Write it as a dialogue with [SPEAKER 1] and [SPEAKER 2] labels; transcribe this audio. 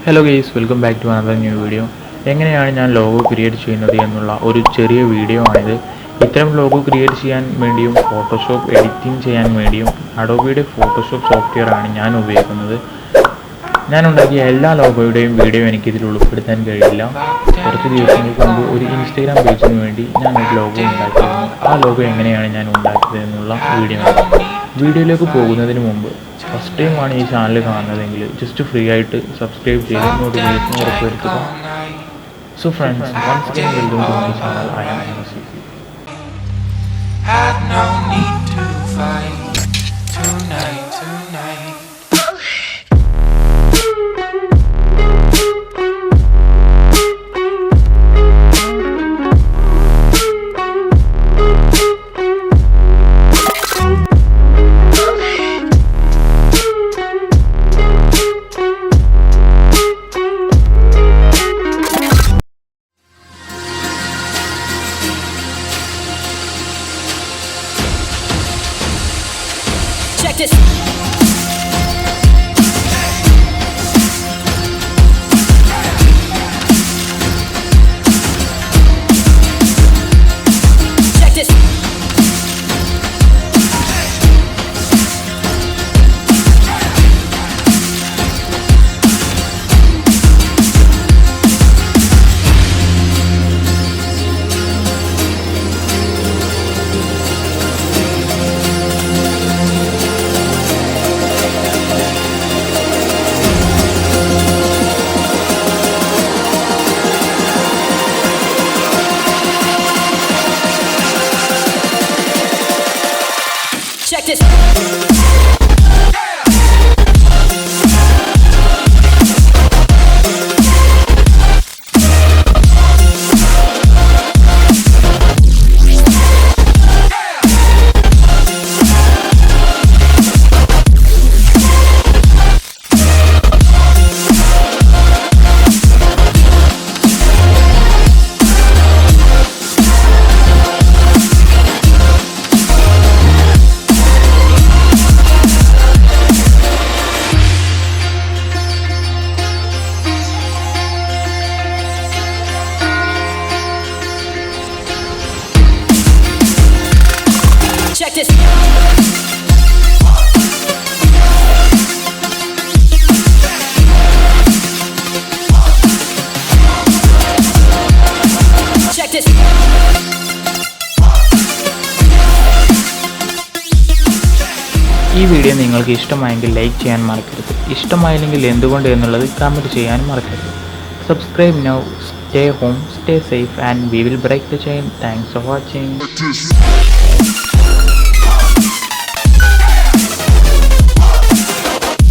[SPEAKER 1] Hello guys, welcome back to another new video. എങ്ങനെയാണ് ഞാൻ logo create ചെയ്യുന്നത് എന്നുള്ള ഒരു ചെറിയ വീഡിയോ ആണിത്. ഇത്തരം ലോഗോ ക്രിയേറ്റ് ചെയ്യാൻ വേണ്ടിയും ഫോട്ടോഷോപ്പ് എഡിറ്റിംഗ് ചെയ്യാൻ വേണ്ടിയും അഡോബിയുടെ ഫോട്ടോഷോപ്പ് സോഫ്റ്റ്വെയർ ആണ് ഞാൻ ഉപയോഗിക്കുന്നത്. ഞാൻ ഉണ്ടാക്കിയ എല്ലാ ലോഗോയുടെയും വീഡിയോ എനിക്കിതിൽ ഉൾപ്പെടുത്താൻ കഴിയില്ല. കുറച്ച് ദിവസങ്ങൾക്ക് മുമ്പ് ഒരു ഇൻസ്റ്റാഗ്രാം പേജിന് വേണ്ടി ഞാൻ ഒരു ലോഗോ ഉണ്ടാക്കിയിരുന്നു. ആ ലോഗോ എങ്ങനെയാണ് ഞാൻ ഉണ്ടാക്കിയത് എന്നുള്ള വീഡിയോ ആണ്. വീഡിയോയിലേക്ക് പോകുന്നതിന് മുമ്പ് ഫസ്റ്റ് ടൈം ആണ് ഈ ചാനൽ കാണുന്നതെങ്കിൽ ജസ്റ്റ് ഫ്രീ ആയിട്ട് സബ്സ്ക്രൈബ് ചെയ്ത് നോട്ടിഫിക്കേഷൻ ഉറപ്പുവരുത്തുക. So friends, once again welcome to my channel. I am ANTI-PIRACY.
[SPEAKER 2] Had no need to fight tonight. Check this. Check this. Check this. Check this. Check this.
[SPEAKER 1] ഈ video നിങ്ങൾക്ക് ഇഷ്ടമായെങ്കിൽ like ചെയ്യാൻ മറക്കരുത്. ഇഷ്ടമായില്ലെങ്കിൽ എന്തുകൊണ്ട് എന്നുള്ളത് comment ചെയ്യാൻ മറക്കരുത്. Subscribe now, stay home, stay safe and we will break the chain. Thanks for watching.